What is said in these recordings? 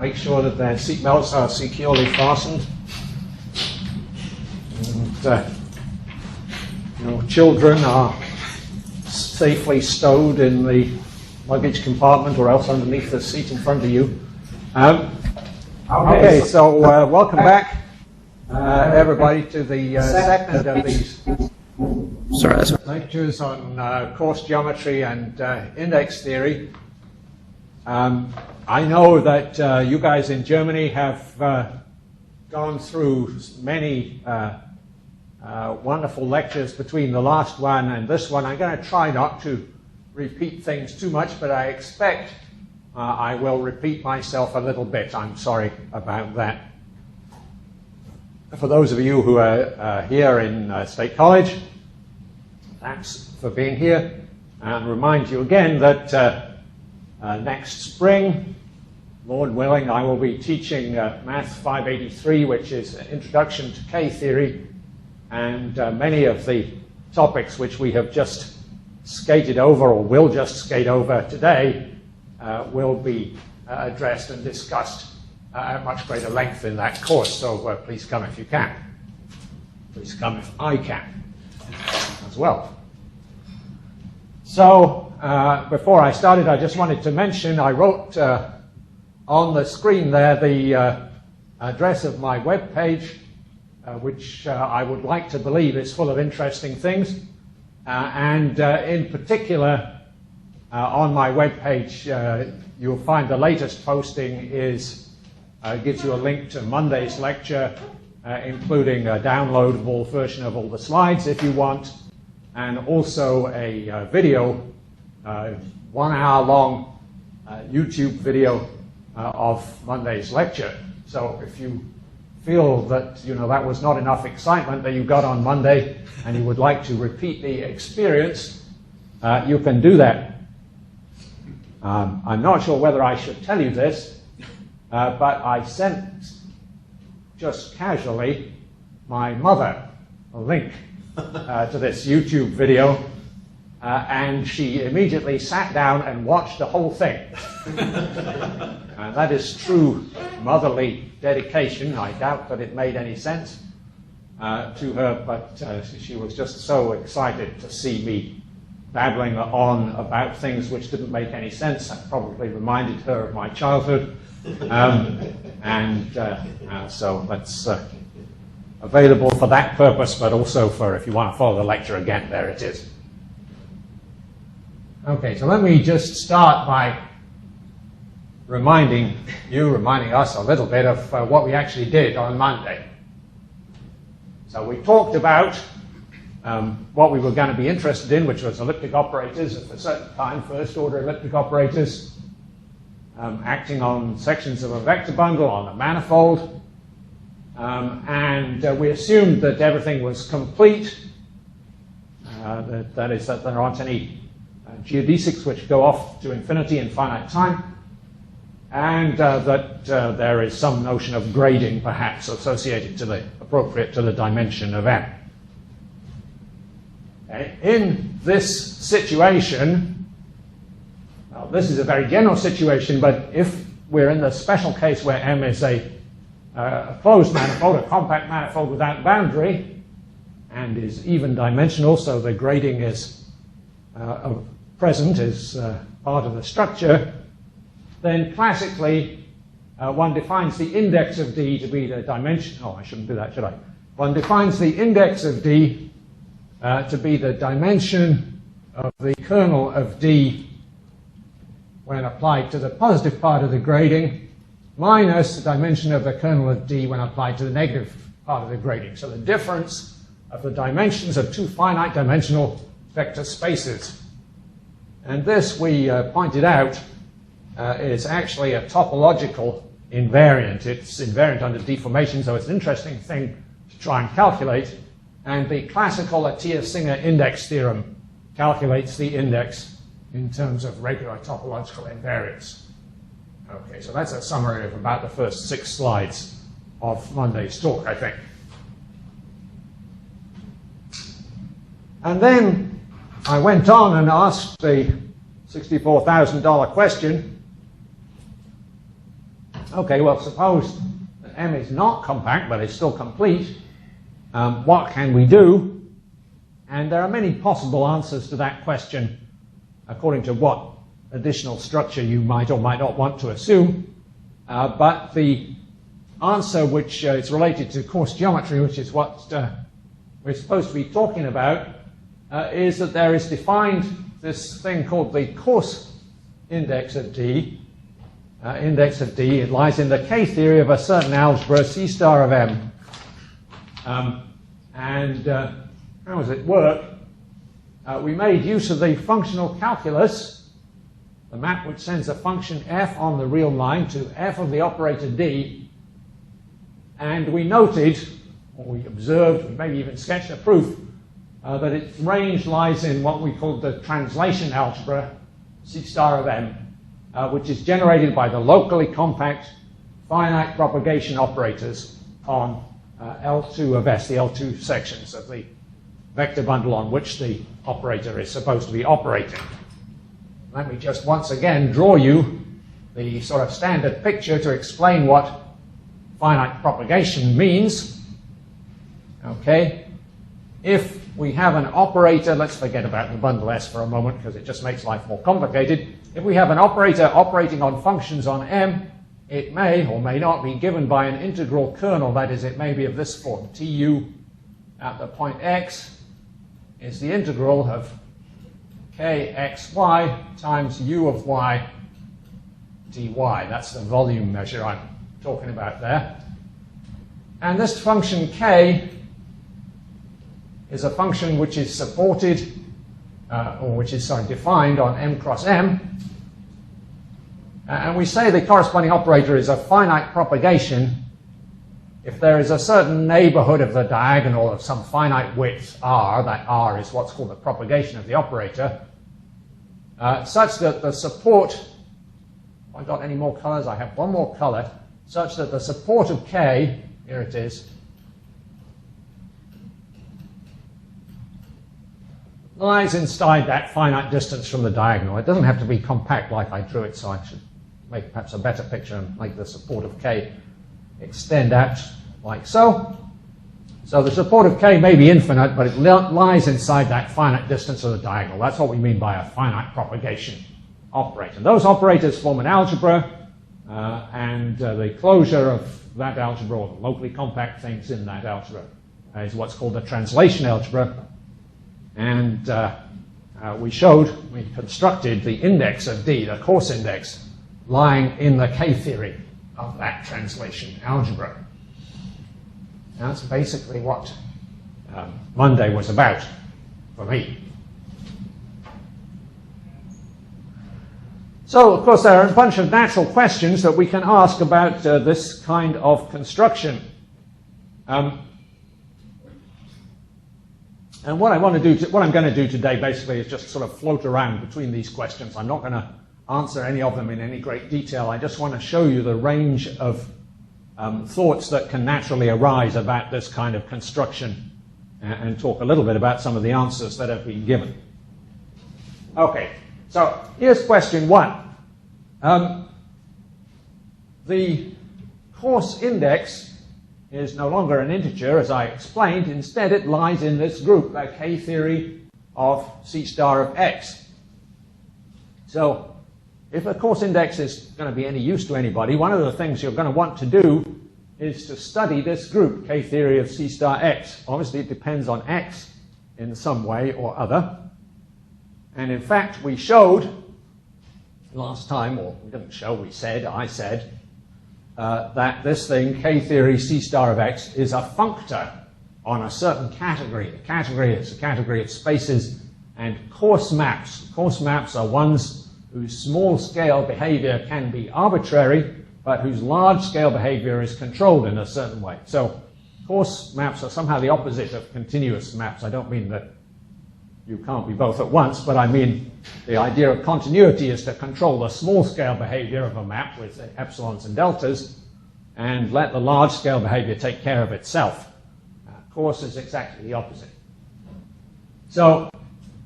Make sure that their seatbelts are securely fastened. And children are safely stowed in the luggage compartment or else underneath the seat in front of you. Okay, so welcome back, everybody, to the second of these lectures on coarse geometry and index theory. I know that you guys in Germany have gone through many wonderful lectures between the last one and this one. I'm going to try not to repeat things too much, but I expect I will repeat myself a little bit. I'm sorry about that. For those of you who are here in State College, thanks for being here, and remind you again that next spring, Lord willing, I will be teaching Math 583, which is Introduction to K-Theory, and many of the topics which we have just skated over, or will just skate over today, will be addressed and discussed at much greater length in that course, so please come if you can. Please come if I can as well. So, before I started, I just wanted to mention, I wrote on the screen there the address of my web page, which I would like to believe is full of interesting things. And in particular, on my web page, you'll find the latest posting gives you a link to Monday's lecture, including a downloadable version of all the slides if you want, and also a video, 1 hour long YouTube video of Monday's lecture. So if you feel that that was not enough excitement that you got on Monday and you would like to repeat the experience, you can do that. I'm not sure whether I should tell you this, but I sent just casually my mother a link to this YouTube video, and she immediately sat down and watched the whole thing. And that is true motherly dedication. I doubt that it made any sense to her, but she was just so excited to see me babbling on about things which didn't make any sense. That probably reminded her of my childhood. So that's available for that purpose, but also for if you want to follow the lecture again, there it is. Okay, so let me just start by reminding us a little bit of what we actually did on Monday. So we talked about what we were going to be interested in, which was elliptic operators at a certain time, first-order elliptic operators, acting on sections of a vector bundle on a manifold. And we assumed that everything was complete, that is, that there aren't any geodesics which go off to infinity in finite time, and that there is some notion of grading, perhaps, associated appropriate to the dimension of M. Okay. In this situation, well, this is a very general situation, but if we're in the special case where M is a closed manifold, a compact manifold without boundary, and is even dimensional, so the grading is present as part of the structure, then classically one defines the index of D to be the dimension. Oh, I shouldn't do that, should I? One defines the index of D to be the dimension of the kernel of D when applied to the positive part of the grading, minus the dimension of the kernel of D when applied to the negative part of the grading. So the difference of the dimensions of two finite dimensional vector spaces. And this, we pointed out, is actually a topological invariant. It's invariant under deformation, so it's an interesting thing to try and calculate. And the classical Atiyah-Singer index theorem calculates the index in terms of regular topological invariance. Okay, so that's a summary of about the first 6 slides of Monday's talk, I think. And then I went on and asked the $64,000 question, Okay, well, suppose that M is not compact, but it's still complete. What can we do? And there are many possible answers to that question according to what additional structure you might or might not want to assume. But the answer which is related to coarse geometry, which is what we're supposed to be talking about, is that there is defined this thing called the coarse index of D. It lies in the K-theory of a certain algebra, C star of M. How does it work? We made use of the functional calculus, the map which sends a function f on the real line to f of the operator D, and we noted, or we observed, we maybe even sketched a proof, that its range lies in what we call the translation algebra, C star of M, which is generated by the locally compact finite propagation operators on L2 of S, the L2 sections of the vector bundle on which the operator is supposed to be operating. Let me just once again draw you the sort of standard picture to explain what finite propagation means. Okay, if we have an operator, let's forget about the bundle S for a moment because it just makes life more complicated. If we have an operator operating on functions on M, it may or may not be given by an integral kernel, that is, it may be of this form. Tu at the point x is the integral of kxy times u of y dy. That's the volume measure I'm talking about there. And this function k is a function which is supported, or which is defined on M cross M. And we say the corresponding operator is a finite propagation if there is a certain neighborhood of the diagonal of some finite width r, that r is what's called the propagation of the operator, such that the support, have I got any more colors? I have one more color, such that the support of k, here it is, lies inside that finite distance from the diagonal. It doesn't have to be compact like I drew it, so I should make perhaps a better picture and make the support of k extend out like so. So the support of k may be infinite, but it lies inside that finite distance of the diagonal. That's what we mean by a finite propagation operator. Those operators form an algebra, and the closure of that algebra, or the locally compact things in that algebra, is what's called the translation algebra. And we constructed the index of D, the coarse index, lying in the K-theory of that translation algebra. That's basically what Monday was about for me. So, of course, there are a bunch of natural questions that we can ask about this kind of construction. And what I'm going to do today basically is just sort of float around between these questions. I'm not going to answer any of them in any great detail. I just want to show you the range of thoughts that can naturally arise about this kind of construction and talk a little bit about some of the answers that have been given. Okay, so here's question one. The coarse index is no longer an integer, as I explained. Instead, it lies in this group, the K-theory of C star of x. So, if a coarse index is going to be any use to anybody, one of the things you're going to want to do is to study this group, K-theory of C star x. Obviously, it depends on x in some way or other. And in fact, we showed last time, or we didn't show, we said, I said, that this thing, K-theory C star of x, is a functor on a certain category. The category is a category of spaces and coarse maps. Coarse maps are ones whose small-scale behavior can be arbitrary, but whose large-scale behavior is controlled in a certain way. So coarse maps are somehow the opposite of continuous maps. I don't mean that you can't be both at once, but I mean the idea of continuity is to control the small-scale behavior of a map with epsilons and deltas and let the large-scale behavior take care of itself. Coarse is exactly the opposite. So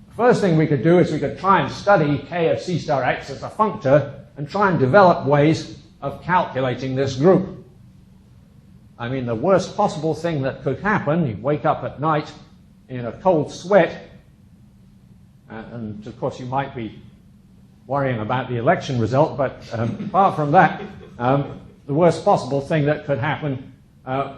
the first thing we could do is we could try and study k of C star x as a functor and try and develop ways of calculating this group. I mean, the worst possible thing that could happen, you wake up at night in a cold sweat, and of course you might be worrying about the election result, but apart from that, the worst possible thing that could happen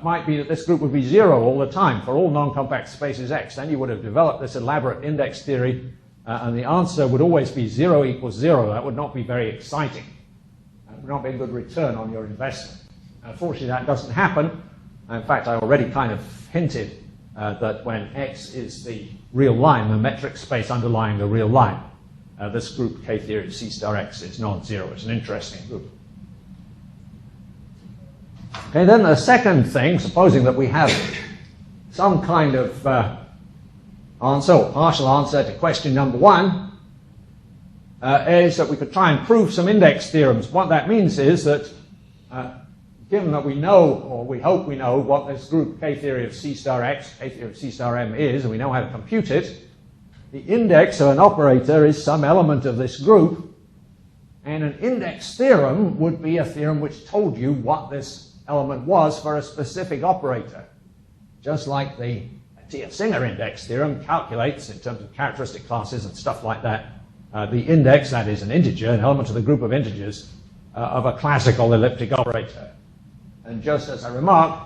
might be that this group would be 0 all the time for all non-compact spaces X. Then you would have developed this elaborate index theory, and the answer would always be 0 equals 0. That would not be very exciting. It would not be a good return on your investment. Unfortunately, that doesn't happen. In fact, I already kind of hinted that when X is the real line, the metric space underlying the real line, this group K theory of C star X is non-zero. It's an interesting group. Okay, then the second thing, supposing that we have some kind of answer or partial answer to question number 1, is that we could try and prove some index theorems. What that means is that given that we know, or we hope we know, what this group K theory of C star X, K theory of C star M is, and we know how to compute it, the index of an operator is some element of this group, and an index theorem would be a theorem which told you what this element was for a specific operator. Just like the T.F. Singer index theorem calculates, in terms of characteristic classes and stuff like that, the index, that is an integer, an element of the group of integers, of a classical elliptic operator. And just as a remark,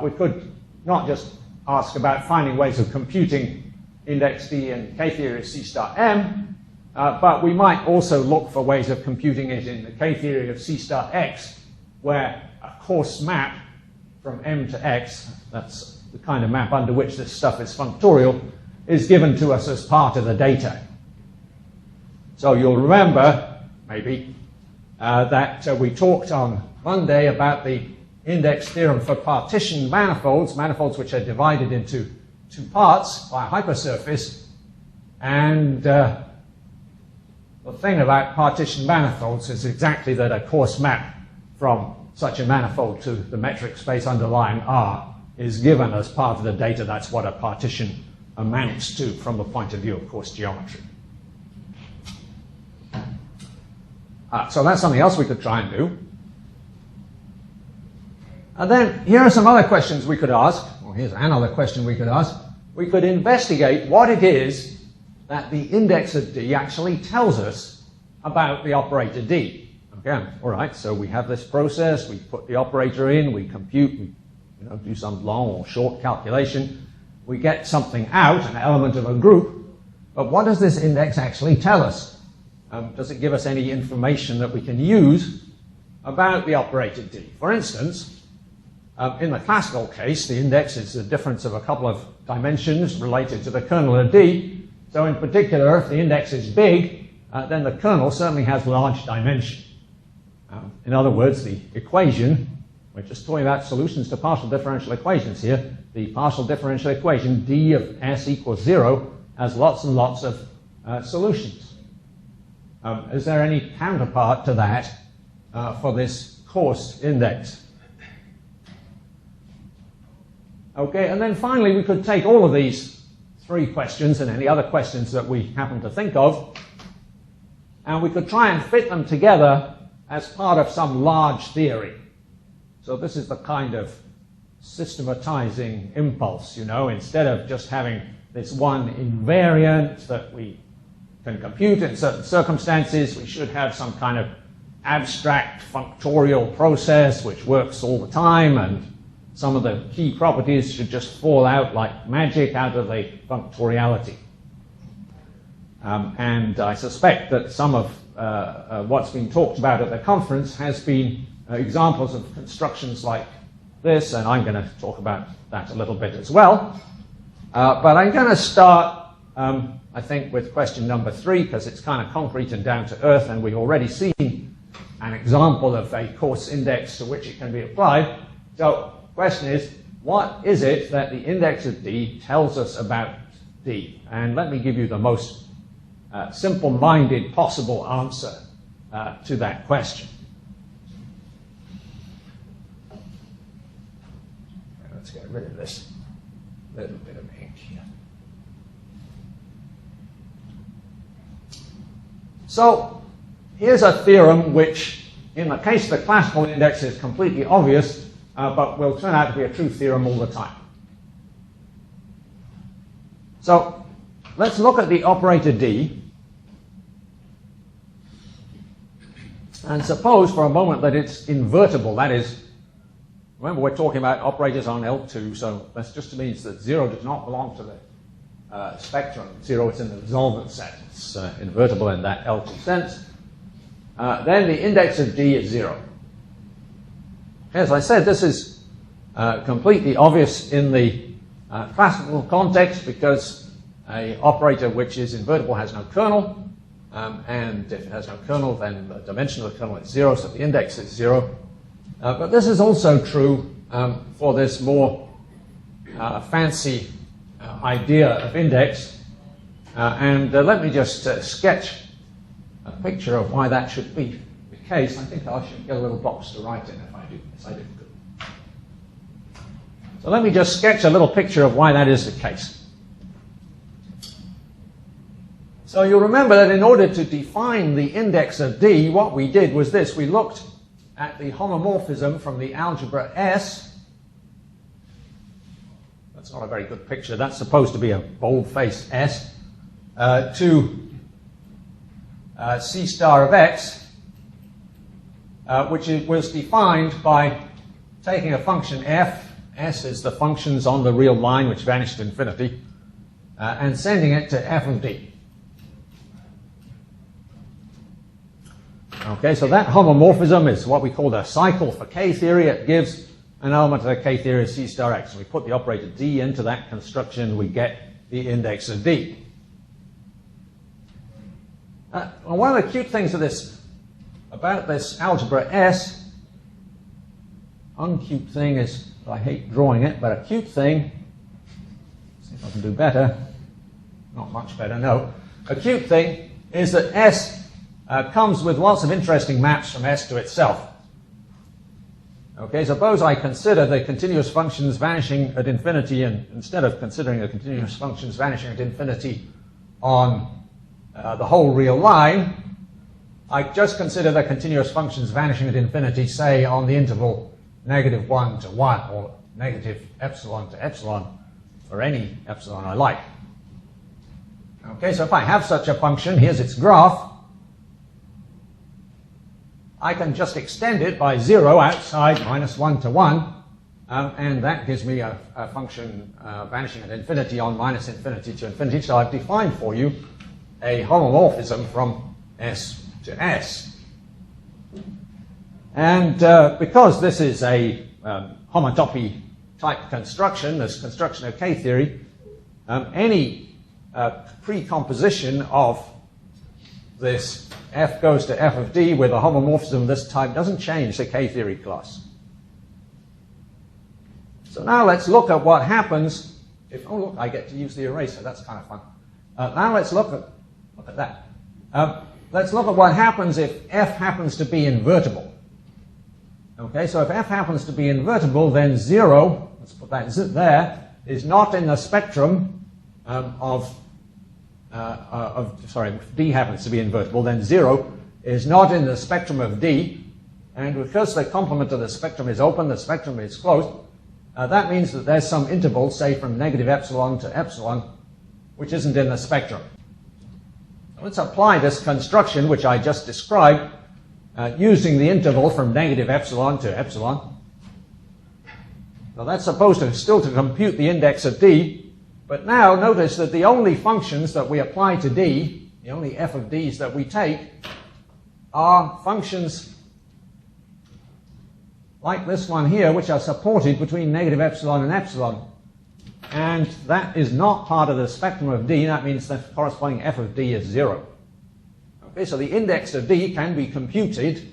we could not just ask about finding ways of computing index D in K theory of C star M, but we might also look for ways of computing it in the K theory of C star X, where a coarse map from M to X, that's the kind of map under which this stuff is functorial, is given to us as part of the data. So you'll remember, maybe, that we talked on Monday about the index theorem for partition manifolds, manifolds which are divided into 2 parts by a hypersurface, and the thing about partition manifolds is exactly that a coarse map from such a manifold to the metric space underlying R is given as part of the data. That's what a partition amounts to from the point of view of coarse geometry. So that's something else we could try and do. And then here are some other questions we could ask. Well, here's another question we could ask. We could investigate what it is that the index of D actually tells us about the operator D. Okay, all right, so we have this process, we put the operator in, we compute, we do some long or short calculation, we get something out, an element of a group, but what does this index actually tell us? Does it give us any information that we can use about the operator D? For instance, in the classical case, the index is the difference of a couple of dimensions related to the kernel of D. So in particular, if the index is big, then the kernel certainly has large dimension. In other words, the equation, we're just talking about solutions to partial differential equations here, the partial differential equation D of S equals 0 has lots and lots of solutions. Is there any counterpart to that for this coarse index? Okay, and then finally we could take all of these 3 questions and any other questions that we happen to think of, and we could try and fit them together as part of some large theory. So this is the kind of systematizing impulse, instead of just having this one invariant that we can compute in certain circumstances, we should have some kind of abstract functorial process which works all the time, and some of the key properties should just fall out like magic out of the functoriality. And I suspect that some of what's been talked about at the conference has been examples of constructions like this, and I'm going to talk about that a little bit as well. But I'm going to start, I think, with question number 3, because it's kind of concrete and down to earth, and we've already seen an example of a coarse index to which it can be applied. So the question is, what is it that the index of D tells us about D? And let me give you the most simple-minded possible answer to that question. Let's get rid of this little bit of ink here. So here's a theorem which in the case of the classical index, is completely obvious, but will turn out to be a true theorem all the time. So let's look at the operator D, and suppose for a moment that it's invertible. That is, remember we're talking about operators on L2, so that just means that 0 does not belong to the spectrum. 0 is in the resolvent set. It's invertible in that L2 sense. Then the index of D is 0. As I said, this is completely obvious in the classical context because an operator which is invertible has no kernel, and if it has no kernel, then the dimension of the kernel is 0, so the index is 0. But this is also true for this more fancy idea of index. And let me just sketch a picture of why that should be the case. I think I should get a little box to write in if I do this. I didn't. So let me just sketch a little picture of why that is the case. So you'll remember that in order to define the index of D, what we did was this. We looked at the homomorphism from the algebra S. That's not a very good picture. That's supposed to be a bold-faced S. To C star of x, which was defined by taking a function f. S is the functions on the real line which vanish to infinity, and sending it to f of d. Okay, so that homomorphism is what we call the cycle for K theory. It gives an element of the K theory of C star x. We put the operator D into that construction, we get the index of D. One of the cute things about this algebra S, uncute thing is, I hate drawing it, but a cute thing, see if I can do better, not much better, no. A cute thing is that S comes with lots of interesting maps from S to itself. Okay, suppose I consider the continuous functions vanishing at infinity, and instead of considering the continuous functions vanishing at infinity on the whole real line, I just consider the continuous functions vanishing at infinity, say, on the interval -1 to 1, or negative epsilon to epsilon, or any epsilon I like. Okay, so if I have such a function, here's its graph, I can just extend it by 0 outside -1 to 1, and that gives me a function vanishing at infinity on -infinity to infinity. So I've defined for you a homomorphism from S to S. And because this is a homotopy type construction, this construction of K theory, any precomposition of this f goes to f of d with a homomorphism of this type doesn't change the K theory class. So now let's look at what happens if, oh look, I get to use the eraser, that's kind of fun. Now let's look at that. Let's look at what happens if f happens to be invertible. Okay, so if f happens to be invertible, then 0, let's put that there, is not in the spectrum if D happens to be invertible, then 0 is not in the spectrum of D, and because the complement of the spectrum is open, the spectrum is closed, that means that there's some interval, say from -epsilon to epsilon, which isn't in the spectrum. Let's apply this construction, which I just described, using the interval from -epsilon to epsilon. Now that's supposed to still to compute the index of D, but now notice that the only functions that we apply to D, the only f of d's that we take, are functions like this one here, which are supported between -epsilon and epsilon. And that is not part of the spectrum of D. That means the corresponding f of D is 0. Okay, so the index of D can be computed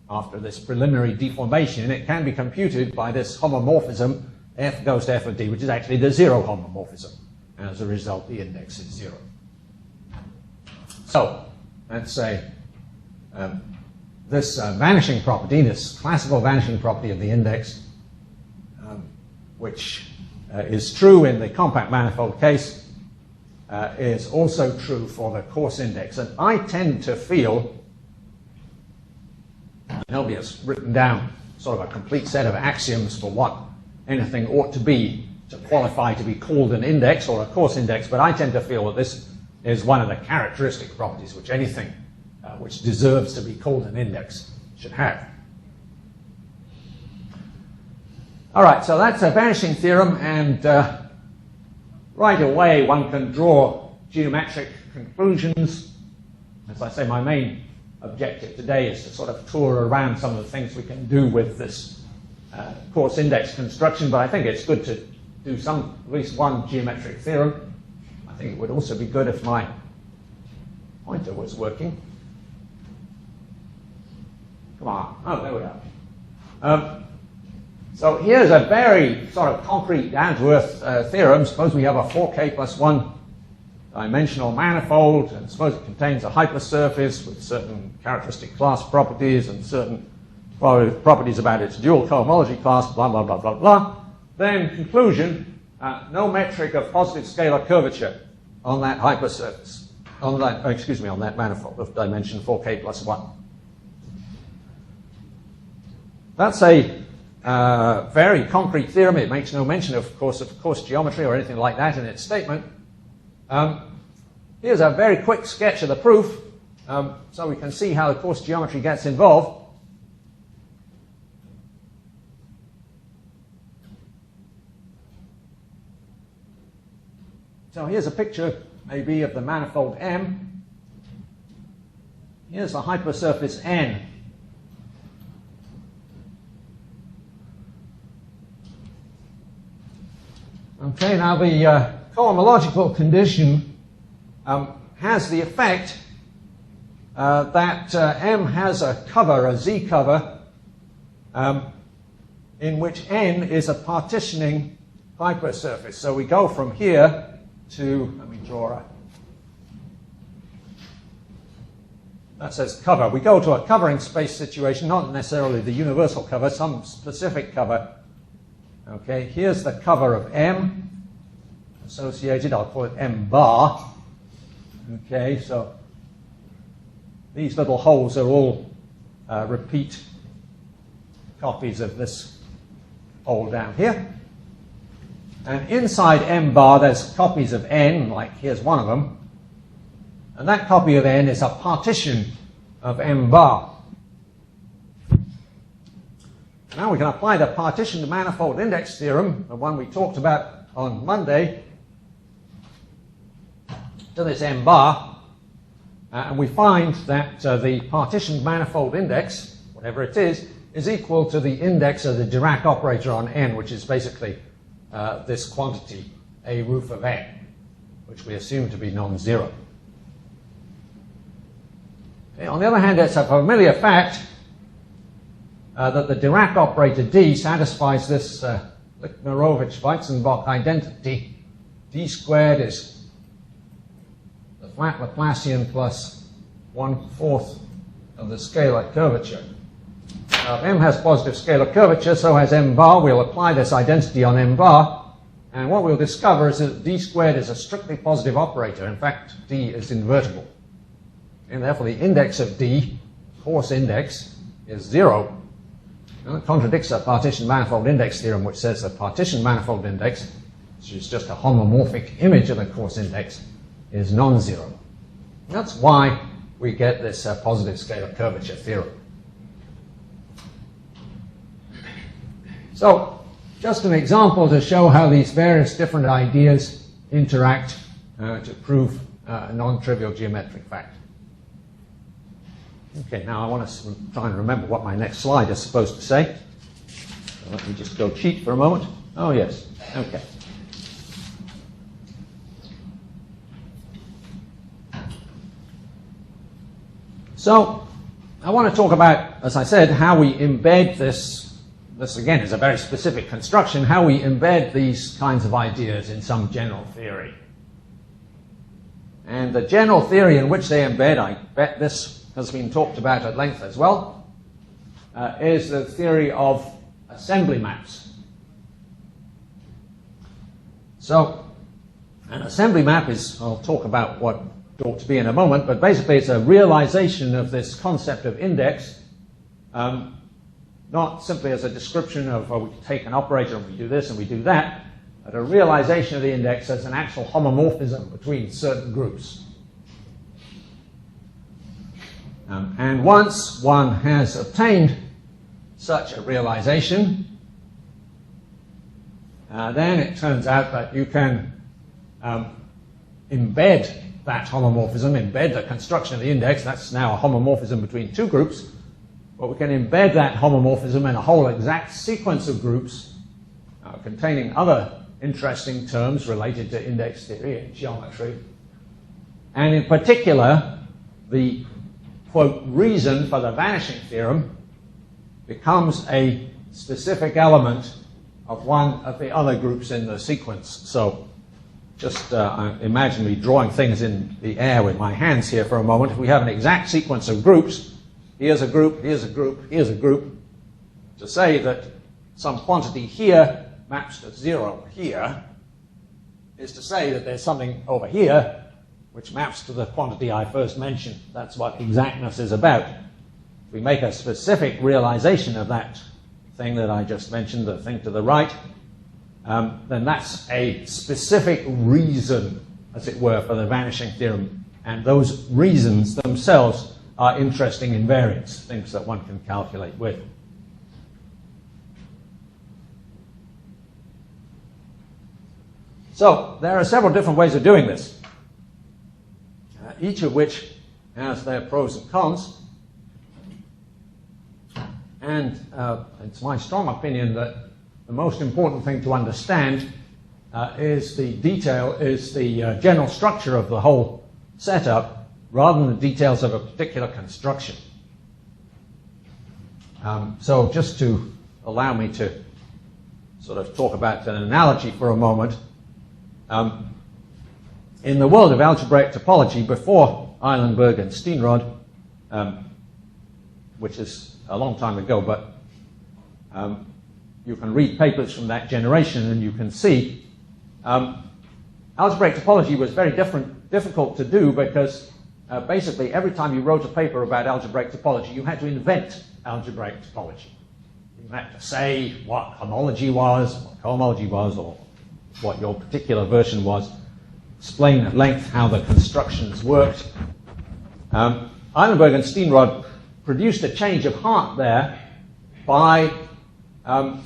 after this preliminary deformation. It can be computed by this homomorphism, f goes to f of D, which is actually the 0 homomorphism. And as a result, the index is 0. So let's say this vanishing property, this classical vanishing property of the index, which is true in the compact manifold case, is also true for the coarse index. And I tend to feel Nobody has written down sort of a complete set of axioms for what anything ought to be to qualify to be called an index or a coarse index, but I tend to feel that this is one of the characteristic properties which anything which deserves to be called an index should have. All right, so that's a vanishing theorem, and right away one can draw geometric conclusions. As I say, my main objective today is to sort of tour around some of the things we can do with this coarse index construction, but I think it's good to do at least one geometric theorem. I think it would also be good if my pointer was working. Come on. Oh, there we are. So here's a very sort of concrete, down-to-earth theorem. Suppose we have a 4k plus 1 dimensional manifold, and suppose it contains a hypersurface with certain characteristic class properties and certain properties about its dual cohomology class, blah, blah, blah, blah, blah. Then, conclusion, no metric of positive scalar curvature on that hypersurface, on that manifold of dimension 4k plus 1. That's a very concrete theorem. It makes no mention, of course, geometry or anything like that in its statement. Here's a very quick sketch of the proof, so we can see how the coarse geometry gets involved. So here's a picture, maybe, of the manifold M. Here's the hypersurface N. Okay, now the cohomological condition has the effect that M has a cover, a Z cover, in which N is a partitioning hypersurface. So we go from here to, let me draw that says cover. We go to a covering space situation, not necessarily the universal cover, some specific cover. Okay, here's the cover of M associated, I'll call it M bar. Okay, so these little holes are all repeat copies of this hole down here. And inside M bar there's copies of N, like here's one of them. And that copy of N is a partition of M bar. Now we can apply the partitioned manifold index theorem, the one we talked about on Monday, to this M bar, and we find that the partitioned manifold index, whatever it is equal to the index of the Dirac operator on N, which is basically this quantity, A roof of N, which we assume to be non-zero. Okay, on the other hand, it's a familiar fact that the Dirac operator D satisfies this Lichnerovich-Weizenbach identity. D squared is the flat Laplacian plus 1/4 of the scalar curvature. Now, if M has positive scalar curvature, so has M bar. We'll apply this identity on M bar, and what we'll discover is that D squared is a strictly positive operator. In fact, D is invertible. And therefore, the index of D, coarse index, is 0. And it contradicts a partition manifold index theorem, which says the partition manifold index, which is just a homomorphic image of the coarse index, is non-zero. That's why we get this positive scalar curvature theorem. So, just an example to show how these various different ideas interact to prove a non-trivial geometric fact. Okay, now I want to try and remember what my next slide is supposed to say. So let me just go cheat for a moment. Oh, yes. Okay. So, I want to talk about, as I said, how we embed this. This, again, is a very specific construction, how we embed these kinds of ideas in some general theory. And the general theory in which they embed, I bet this has been talked about at length as well, is the theory of assembly maps. So, an assembly map is, I'll talk about what it ought to be in a moment, but basically it's a realization of this concept of index not simply as a description of, we take an operator and we do this and we do that, but a realization of the index as an actual homomorphism between certain groups. And once one has obtained such a realization, then it turns out that you can embed that homomorphism, embed the construction of the index. That's now a homomorphism between two groups. But we can embed that homomorphism in a whole exact sequence of groups containing other interesting terms related to index theory and geometry. And in particular, the, quote, reason for the vanishing theorem becomes a specific element of one of the other groups in the sequence. So just imagine me drawing things in the air with my hands here for a moment. If we have an exact sequence of groups, here's a group, here's a group, here's a group, to say that some quantity here maps to 0 here is to say that there's something over here which maps to the quantity I first mentioned. That's what exactness is about. If we make a specific realization of that thing that I just mentioned, the thing to the right, then that's a specific reason, as it were, for the vanishing theorem. And those reasons themselves are interesting invariants, things that one can calculate with. So there are several different ways of doing this, each of which has their pros and cons. And it's my strong opinion that the most important thing to understand is the general structure of the whole setup, rather than the details of a particular construction. So just to allow me to sort of talk about an analogy for a moment, in the world of algebraic topology, before Eilenberg and Steenrod, which is a long time ago, but you can read papers from that generation and you can see algebraic topology was very difficult to do because basically every time you wrote a paper about algebraic topology, you had to invent algebraic topology. You had to say what homology was, what cohomology was, or what your particular version was, explain at length how the constructions worked. Eilenberg and Steenrod produced a change of heart there by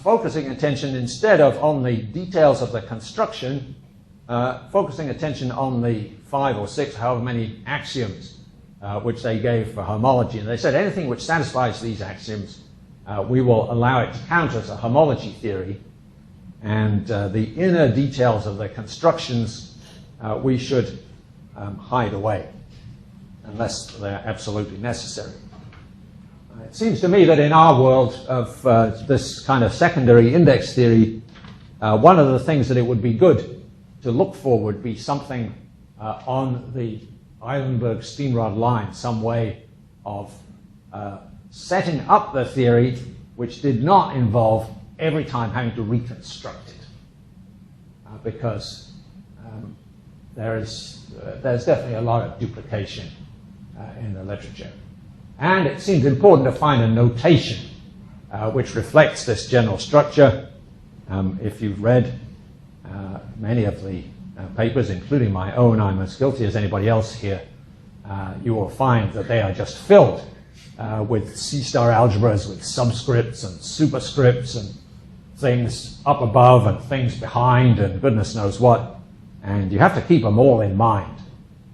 focusing attention, instead of on the details of the construction, focusing attention on the 5 or 6, however many axioms which they gave for homology. And they said anything which satisfies these axioms, we will allow it to count as a homology theory, and the inner details of the constructions we should hide away unless they're absolutely necessary. It seems to me that in our world of this kind of secondary index theory, one of the things that it would be good to look for would be something on the Eilenberg-Steenrod line, some way of setting up the theory which did not involve every time having to reconstruct it, because there's definitely a lot of duplication in the literature. And it seems important to find a notation which reflects this general structure. If you've read many of the papers, including my own, I'm as guilty as anybody else here, you will find that they are just filled with C-star algebras with subscripts and superscripts and things up above and things behind and goodness knows what. And you have to keep them all in mind.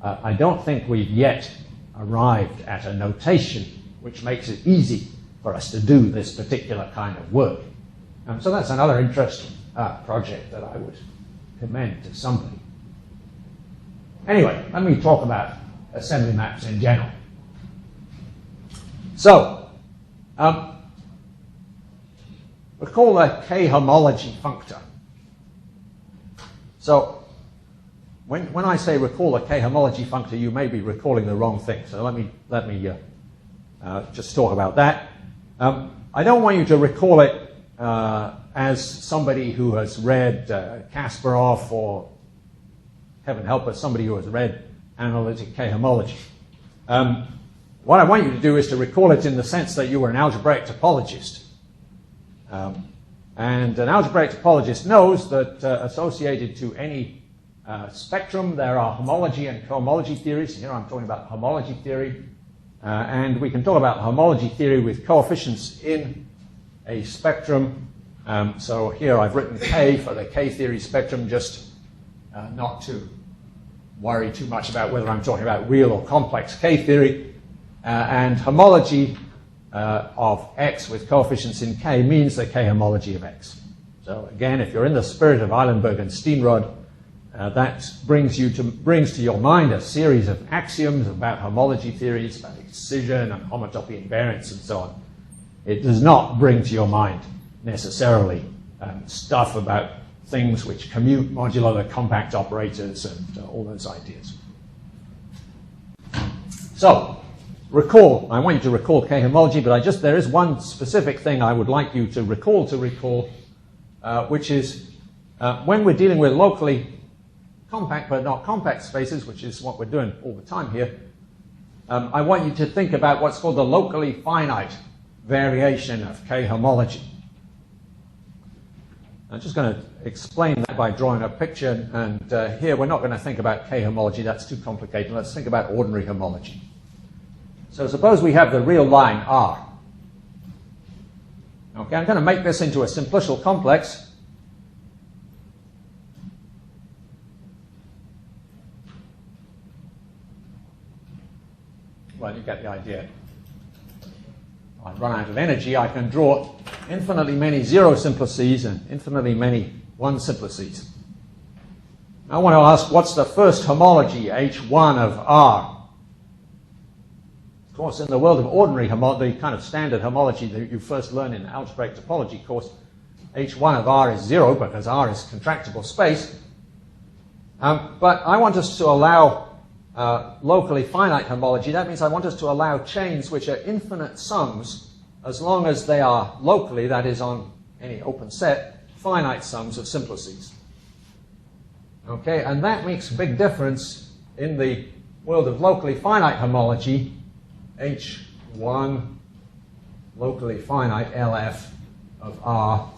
I don't think we've yet arrived at a notation which makes it easy for us to do this particular kind of work. So that's another interesting project that I would commend to somebody. Anyway, let me talk about assembly maps in general. So, recall the K-homology functor. So, when I say recall a K-homology functor, you may be recalling the wrong thing. So let me just talk about that. I don't want you to recall it as somebody who has read Kasparov, or, heaven help us, somebody who has read analytic K-homology. what I want you to do is to recall it in the sense that you were an algebraic topologist. And an algebraic topologist knows that associated to any spectrum there are homology and cohomology theories. Here I'm talking about homology theory. And we can talk about homology theory with coefficients in a spectrum. So here I've written K for the K-theory spectrum, just not to worry too much about whether I'm talking about real or complex K-theory. And homology of X with coefficients in K means the K-homology of X. So again, if you're in the spirit of Eilenberg and Steenrod, that brings to your mind a series of axioms about homology theories, about excision and homotopy invariance and so on. It does not bring to your mind necessarily stuff about things which commute modulo the compact operators and all those ideas. So, I want you to recall K-homology, but there is one specific thing I would like you to recall, which is when we're dealing with locally compact but not compact spaces, which is what we're doing all the time here, I want you to think about what's called the locally finite variation of K-homology. I'm just going to explain that by drawing a picture, and here we're not going to think about K-homology, that's too complicated. Let's think about ordinary homology. So suppose we have the real line R. Okay, I'm going to make this into a simplicial complex. Well, you get the idea. If I run out of energy, I can draw infinitely many zero simplices and infinitely many one simplices. I want to ask, what's the first homology, H1 of R? Of course, in the world of ordinary homology, the kind of standard homology that you first learn in algebraic topology course, H1 of R is 0 because R is contractible space. But I want us to allow locally finite homology. That means I want us to allow chains which are infinite sums as long as they are locally, that is on any open set, finite sums of simplices. Okay, and that makes a big difference in the world of locally finite homology. H1 locally finite LF of R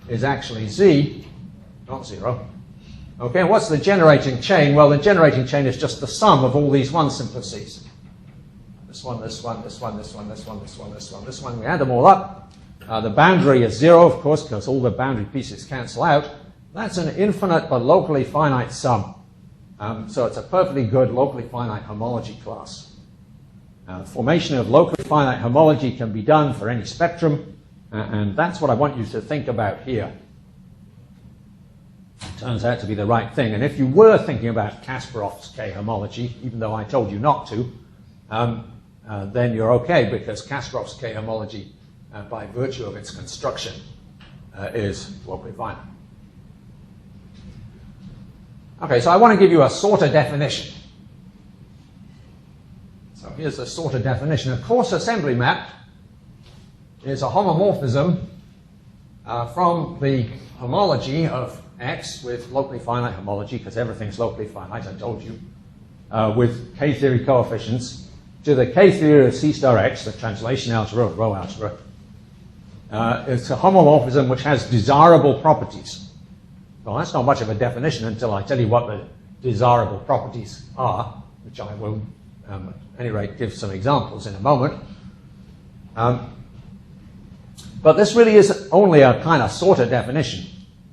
is actually Z, not 0. Okay, and what's the generating chain? Well, the generating chain is just the sum of all these one simplices. This one, this one, this one, this one, this one, this one, this one, this one. We add them all up. The boundary is 0, of course, because all the boundary pieces cancel out. That's an infinite but locally finite sum. So it's a perfectly good locally finite homology class. Formation of locally finite homology can be done for any spectrum, and that's what I want you to think about here. It turns out to be the right thing. And if you were thinking about Kasparov's K-homology, even though I told you not to, then you're okay, because Kasparov's K-homology, by virtue of its construction, is locally finite. Okay, so I want to give you a sorter definition. So here's the sorter definition. A coarse assembly map is a homomorphism from the homology of X with locally finite homology, because everything's locally finite, I told you, with K-theory coefficients, to the K-theory of C star X, the translation algebra of row algebra. It's a homomorphism which has desirable properties. Well, that's not much of a definition until I tell you what the desirable properties are, which I will, at any rate, give some examples in a moment. But this really is only a kind of sorter definition,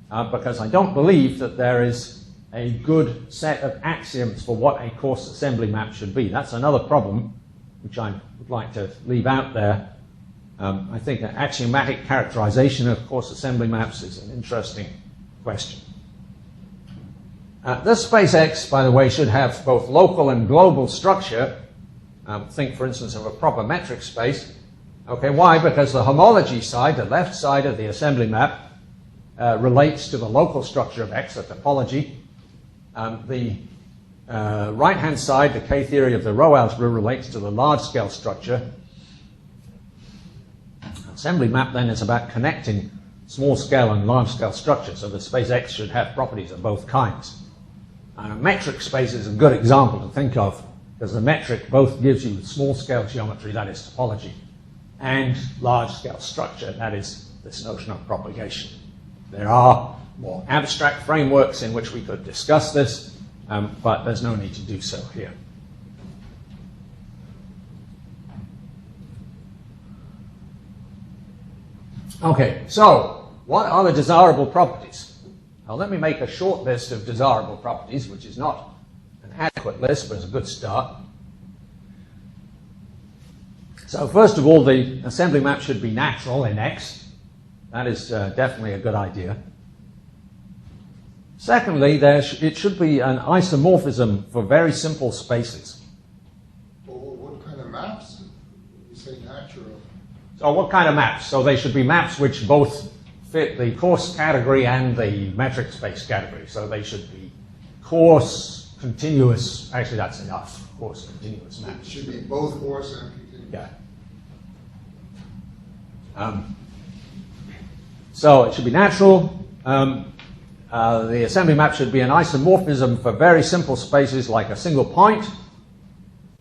because I don't believe that there is a good set of axioms for what a coarse assembly map should be. That's another problem which I would like to leave out there. I think an axiomatic characterization of coarse assembly maps is an interesting question. This space X, by the way, should have both local and global structure. Think, for instance, of a proper metric space. Okay, why? Because the homology side, the left side of the assembly map, relates to the local structure of X, the topology. The right-hand side, the K-theory of the row algebra, relates to the large-scale structure. Assembly map, then, is about connecting small-scale and large-scale structures, so the space X should have properties of both kinds. A metric space is a good example to think of because the metric both gives you small-scale geometry, that is topology, and large-scale structure, that is this notion of propagation. There are more abstract frameworks in which we could discuss this, but there's no need to do so here. Okay, so what are the desirable properties? Now let me make a short list of desirable properties, which is not an adequate list, but it's a good start. So first of all, the assembly map should be natural in X. That is definitely a good idea. Secondly, it should be an isomorphism for very simple spaces. Well, what kind of maps? You say natural. So what kind of maps? So they should be maps which both fit the coarse category and the metric space category. So they should be coarse, continuous. Actually, that's enough. Coarse, continuous maps. It should be both coarse and continuous. Yeah. So it should be natural. The assembly map should be an isomorphism for very simple spaces like a single point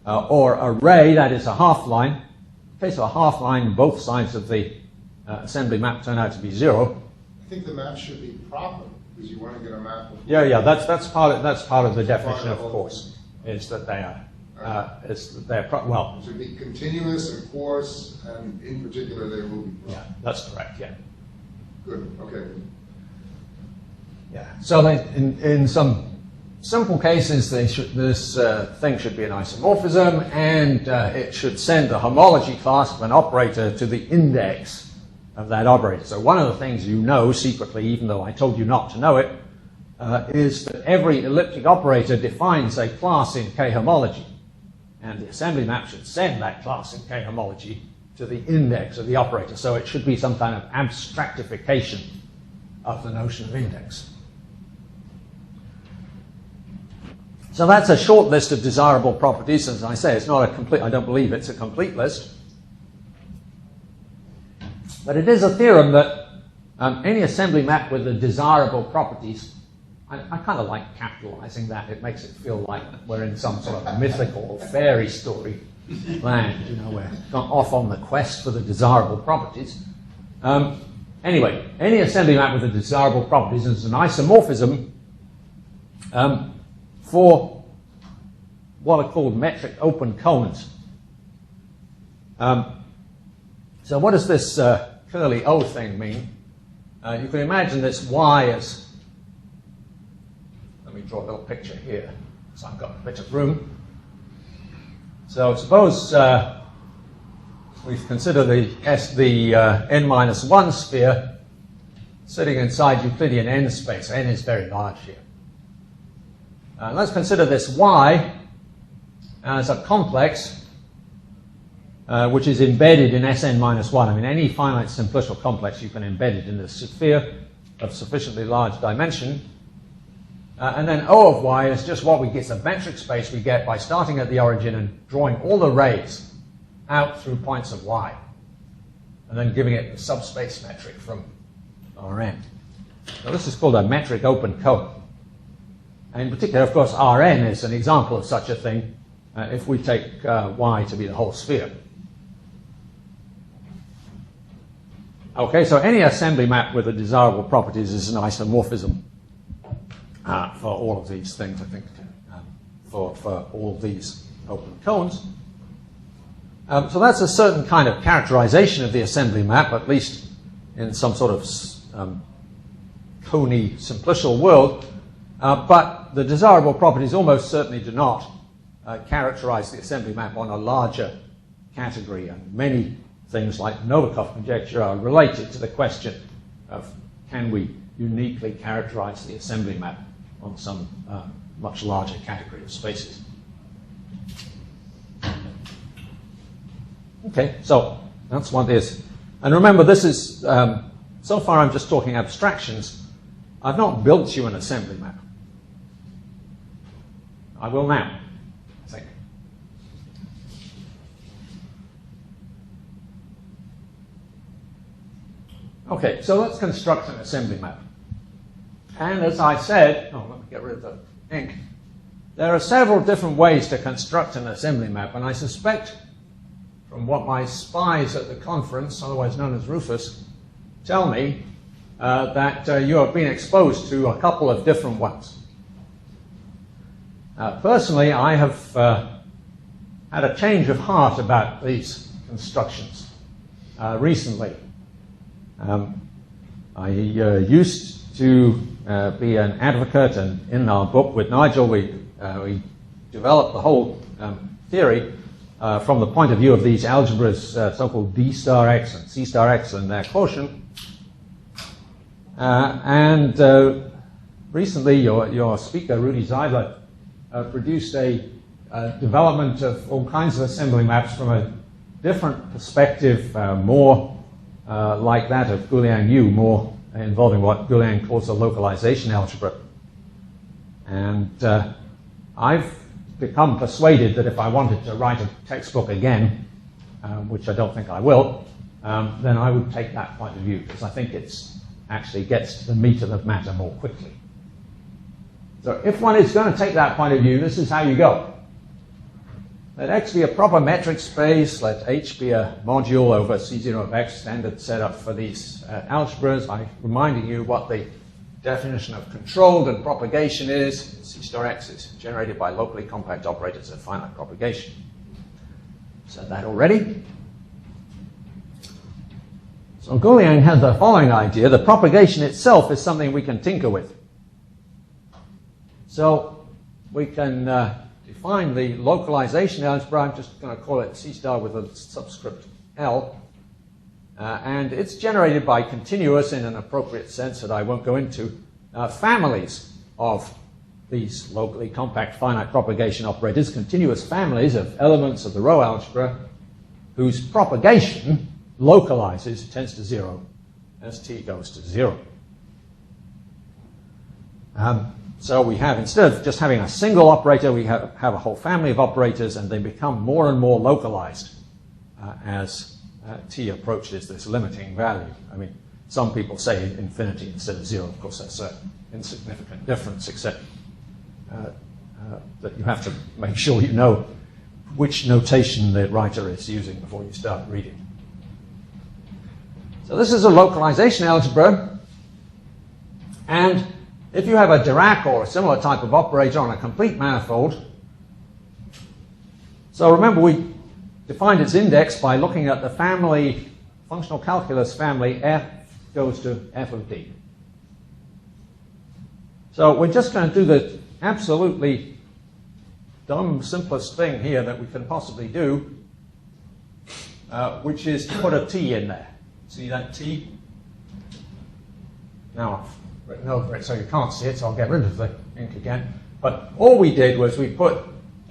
or array, that is a half line. In case of a half line, both sides of the assembly map turn out to be 0. I think the map should be proper, because you want to get a map of... Yeah, that's part of the definition of coarse, is that they are, well... It should be continuous and coarse, and in particular they will be proper. Yeah, that's correct, yeah. Good, okay. Yeah, so in some simple cases, this thing should be an isomorphism, and it should send the homology class of an operator to the index of that operator. So one of the things you know secretly, even though I told you not to know it, is that every elliptic operator defines a class in K-homology, and the assembly map should send that class in K-homology to the index of the operator. So it should be some kind of abstractification of the notion of index. So that's a short list of desirable properties. As I say, it's not a complete, I don't believe it's a complete list. But it is a theorem that any assembly map with the desirable properties, I kind of like capitalizing that. It makes it feel like we're in some sort of mythical or fairy story land. You know, we're off on the quest for the desirable properties. Anyway, any assembly map with the desirable properties is an isomorphism for what are called metric open cones. So what does this curly O thing mean? You can imagine this Y as, let me draw a little picture here, so I've got a bit of room. So suppose we consider the n-1 sphere sitting inside Euclidean n space. N is very large here. Let's consider this Y as a complex which is embedded in Sn-1. I mean, any finite simplicial complex you can embed it in a sphere of sufficiently large dimension. And then O of Y is just what we get, the metric space we get by starting at the origin and drawing all the rays out through points of Y, and then giving it the subspace metric from Rn. So this is called a metric open cone. And in particular, of course, Rn is an example of such a thing if we take Y to be the whole sphere. Okay, so any assembly map with the desirable properties is an isomorphism for all of these things, I think, for all these open cones. So that's a certain kind of characterization of the assembly map, at least in some sort of coney simplicial world. But the desirable properties almost certainly do not characterize the assembly map on a larger category. And many things like Novikov conjecture are related to the question of can we uniquely characterize the assembly map on some much larger category of spaces. Okay, so that's what it is. And remember, this is, so far I'm just talking abstractions. I've not built you an assembly map. I will now, I think. Okay, so let's construct an assembly map. And as I said, let me get rid of the ink. there are several different ways to construct an assembly map, and I suspect from what my spies at the conference, otherwise known as Rufus, tell me, that you have been exposed to a couple of different ones. Personally, I have had a change of heart about these constructions recently. I used to be an advocate, and in our book with Nigel, we developed the whole theory from the point of view of these algebras, so-called D star x and C star x and their quotient. Recently, your speaker, Rudy Zeidler, produced a development of all kinds of assembly maps from a different perspective, more like that of Guoliang Yu, more involving what Guoliang calls a localization algebra. And I've become persuaded that if I wanted to write a textbook again, which I don't think I will, then I would take that point of view, because I think it's actually gets to the meat of the matter more quickly. So if one is going to take that point of view, this is how you go. Let X be a proper metric space, let H be a module over C0 of X, standard setup for these algebras, by reminding you what the definition of controlled and propagation is. C star X is generated by locally compact operators of finite propagation. Said that already. So Guoliang had the following idea: the propagation itself is something we can tinker with. So we can define the localization algebra. I'm just going to call it C star with a subscript L. And it's generated by continuous, in an appropriate sense that I won't go into, families of these locally compact finite propagation operators, continuous families of elements of the row algebra whose propagation localizes, tends to 0 as t goes to 0. So we have, instead of just having a single operator, we have a whole family of operators, and they become more and more localized as t approaches this limiting value. I mean, some people say infinity instead of 0. Of course, that's an insignificant difference, except that you have to make sure you know which notation the writer is using before you start reading. So this is a localization algebra, and if you have a Dirac or a similar type of operator on a complete manifold, so remember we defined its index by looking at the family, functional calculus family, f goes to f of d. So we're just going to do the absolutely dumb, simplest thing here that we can possibly do, which is to put a t in there. See that t? Now I've written over it so you can't see it, so I'll get rid of the ink again. But all we did was we put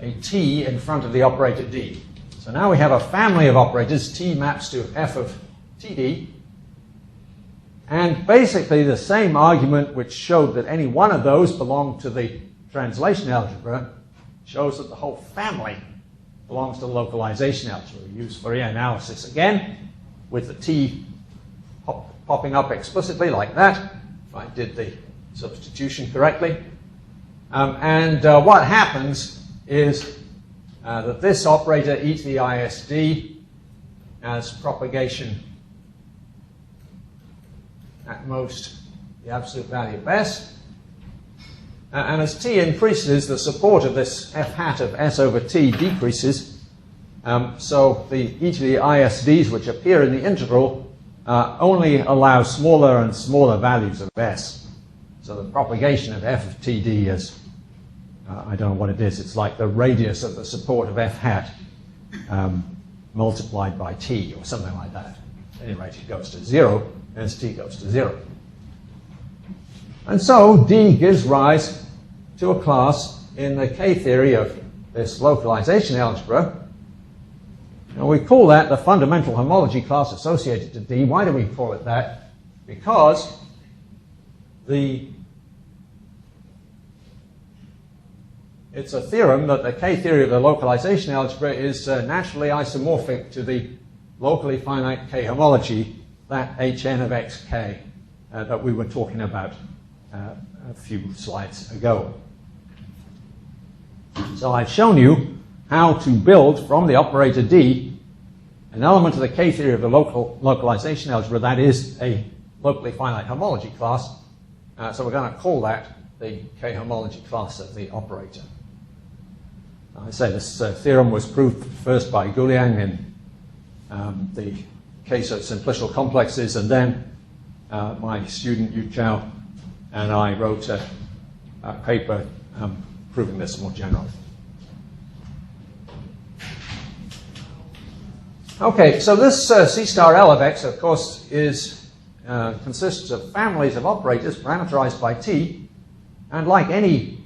a t in front of the operator d. So now we have a family of operators. T maps to f of td. And basically the same argument which showed that any one of those belonged to the translation algebra shows that the whole family belongs to the localization algebra. We use Fourier analysis again, with the t popping up explicitly like that, if I did the substitution correctly. What happens is that this operator, e to the ISD, has propagation at most the absolute value of s. And as t increases, the support of this f hat of s over t decreases. So the e to the ISDs, which appear in the integral, only allow smaller and smaller values of s. So the propagation of f of td is, I don't know what it is, it's like the radius of the support of f hat multiplied by t, or something like that. At any rate, it goes to 0 as t goes to 0. And so D gives rise to a class in the K-theory of this localization algebra. And we call that the fundamental homology class associated to D. Why do we call it that? Because it's a theorem that the K-theory of the localization algebra is naturally isomorphic to the locally finite K homology, that Hn of xk that we were talking about a few slides ago. So I've shown you how to build from the operator D an element of the K-theory of the localization algebra that is a locally finite homology class. So we're going to call that the K-homology class of the operator. I say this theorem was proved first by Guliang in the case of simplicial complexes, and then my student Yu Chao and I wrote a paper proving this more generally. Okay, so this C star L of x, of course, consists of families of operators parameterized by T, and like any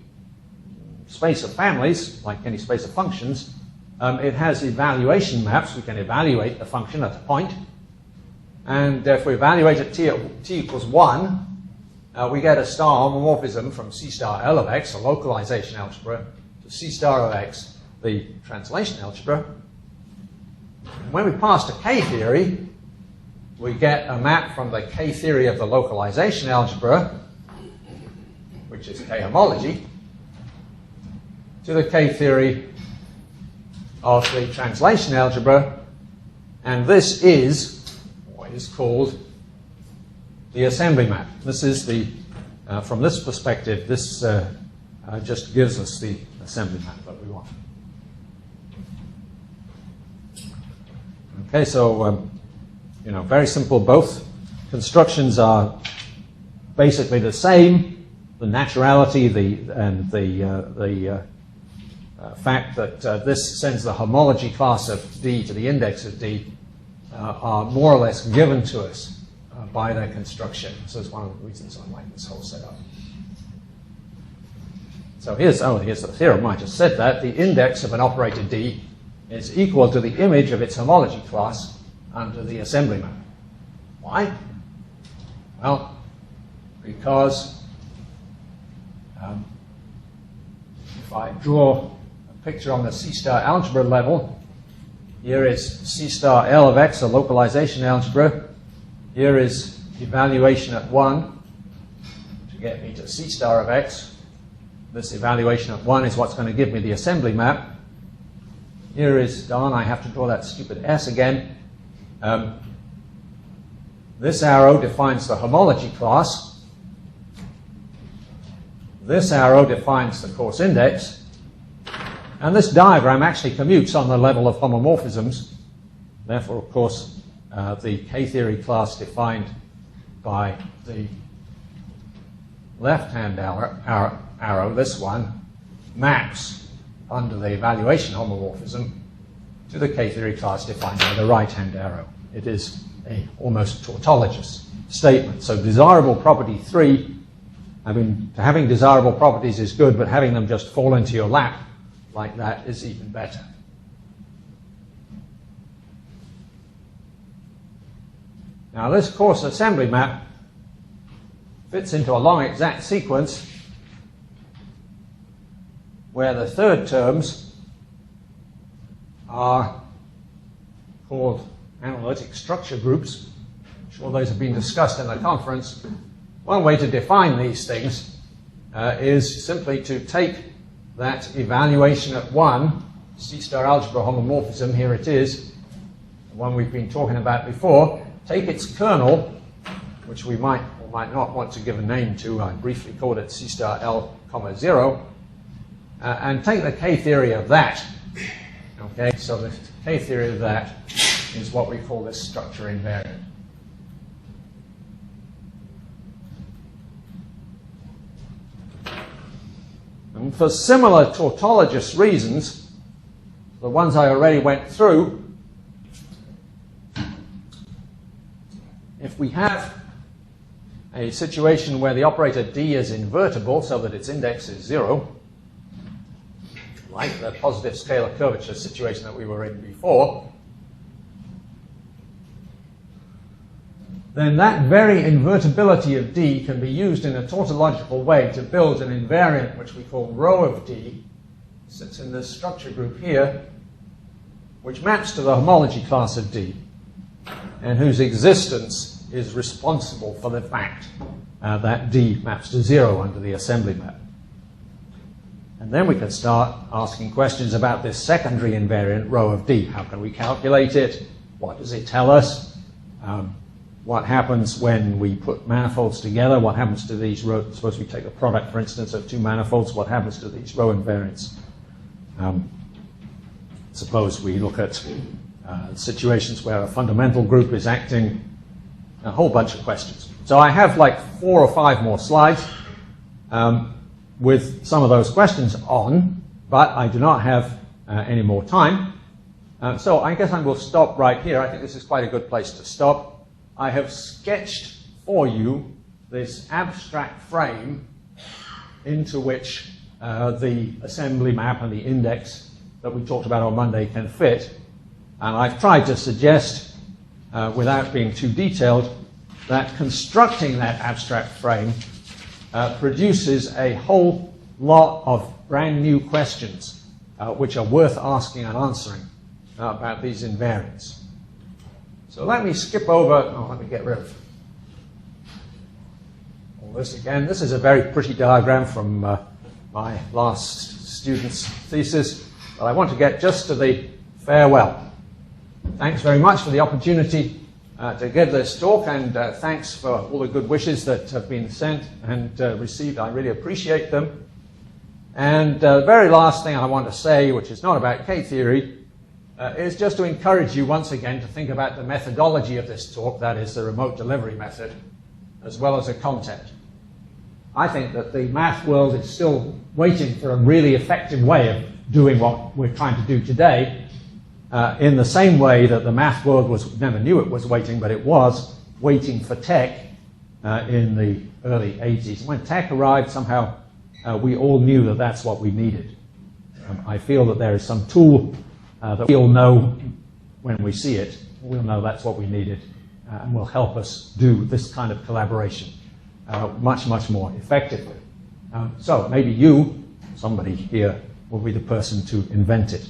space of families, like any space of functions, it has evaluation maps. We can evaluate the function at a point, and if we evaluate at t equals 1, we get a star homomorphism from C star L of x, the localization algebra, to C star of x, the translation algebra. When we pass to K-theory, we get a map from the K-theory of the localization algebra, which is K-homology, to the K-theory of the translation algebra, and this is what is called the assembly map. This is the, from this perspective, this just gives us the assembly map that we want. Okay, so, very simple. Both constructions are basically the same. The naturality and the fact that this sends the homology class of D to the index of D are more or less given to us by their construction. So it's one of the reasons I like this whole setup. So here's the theorem. I just said that. The index of an operator D is equal to the image of its homology class under the assembly map. Why? Well, because if I draw a picture on the C star algebra level, here is C star L of x, a localization algebra. Here is evaluation at 1 to get me to C star of x. This evaluation at 1 is what's going to give me the assembly map. Here is, darn, I have to draw that stupid S again. This arrow defines the homology class. This arrow defines the coarse index. And this diagram actually commutes on the level of homomorphisms. Therefore, of course, the K-theory class defined by the left-hand arrow, this one, maps under the evaluation homomorphism to the K-theory class defined by the right-hand arrow. It is a almost tautologous statement. So desirable property 3, having desirable properties is good, but having them just fall into your lap like that is even better. Now this coarse assembly map fits into a long exact sequence where the third terms are called analytic structure groups. I'm sure those have been discussed in the conference. One way to define these things is simply to take that evaluation at 1, C star algebra homomorphism, here it is, the one we've been talking about before, take its kernel, which we might or might not want to give a name to. I briefly called it C star L, 0, and take the K-theory of that. Okay, so the K-theory of that is what we call this structure invariant. And for similar tautologous reasons, the ones I already went through, if we have a situation where the operator D is invertible so that its index is 0, like the positive scalar curvature situation that we were in before, then that very invertibility of D can be used in a tautological way to build an invariant which we call rho of D, sits in this structure group here, which maps to the homology class of D, and whose existence is responsible for the fact that D maps to 0 under the assembly map. And And then we can start asking questions about this secondary invariant rho of D. How can we calculate it? What does it tell us? What happens when we put manifolds together? What happens to these rho? Suppose we take a product, for instance, of two manifolds. What happens to these rho invariants? Suppose we look at situations where a fundamental group is acting, a whole bunch of questions. So I have like 4 or 5 more slides with some of those questions on, but I do not have any more time. So I guess I will stop right here. I think this is quite a good place to stop. I have sketched for you this abstract frame into which the assembly map and the index that we talked about on Monday can fit. And I've tried to suggest, without being too detailed, that constructing that abstract frame produces a whole lot of brand new questions which are worth asking and answering about these invariants. So let me skip over, let me get rid of all this again. This is a very pretty diagram from my last student's thesis, but I want to get just to the farewell. Thanks very much for the opportunity to give this talk, and thanks for all the good wishes that have been sent and received. I really appreciate them. And the very last thing I want to say, which is not about K-theory, is just to encourage you once again to think about the methodology of this talk, that is the remote delivery method, as well as the content. I think that the math world is still waiting for a really effective way of doing what we're trying to do today, in the same way that the math world never knew it was waiting, but it was waiting for tech in the early 80s. When tech arrived, somehow we all knew that that's what we needed. I feel that there is some tool that we'll know when we see it. We'll know that's what we needed and will help us do this kind of collaboration much, much more effectively. So maybe you, somebody here, will be the person to invent it.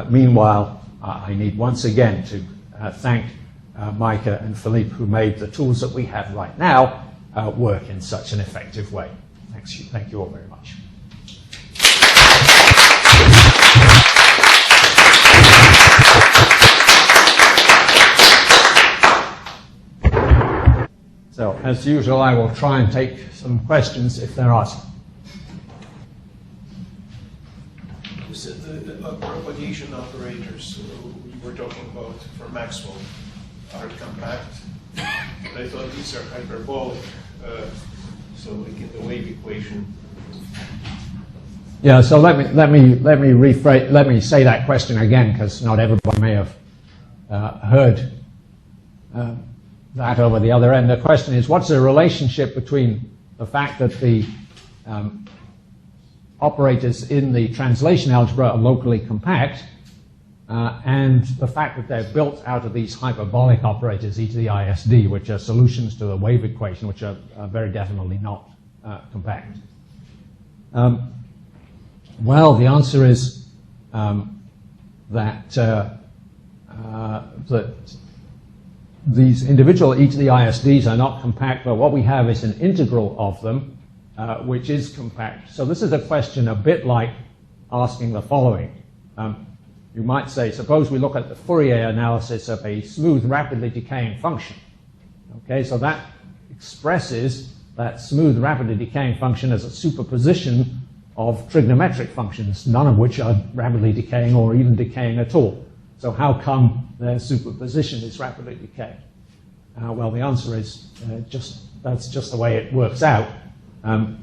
Meanwhile, I need once again to thank Micah and Philippe, who made the tools that we have right now work in such an effective way. Thank you all very much. So, as usual, I will try and take some questions if there are some. You said the propagation operators you were talking about for Maxwell are compact. But I thought these are hyperbolic. So, like in the wave equation. Yeah. So let me say that question again, because not everybody may have heard that over the other end. The question is, what's the relationship between the fact that the operators in the translation algebra are locally compact and the fact that they're built out of these hyperbolic operators, e to the ISD, which are solutions to the wave equation, which are very definitely not compact? Well, the answer is that these individual e to the ISDs are not compact, but what we have is an integral of them, which is compact. So this is a question a bit like asking the following. You might say, suppose we look at the Fourier analysis of a smooth, rapidly decaying function. Okay, so that expresses that smooth, rapidly decaying function as a superposition of trigonometric functions, none of which are rapidly decaying or even decaying at all. So how come their superposition is rapidly decaying? Well, the answer is that's just the way it works out.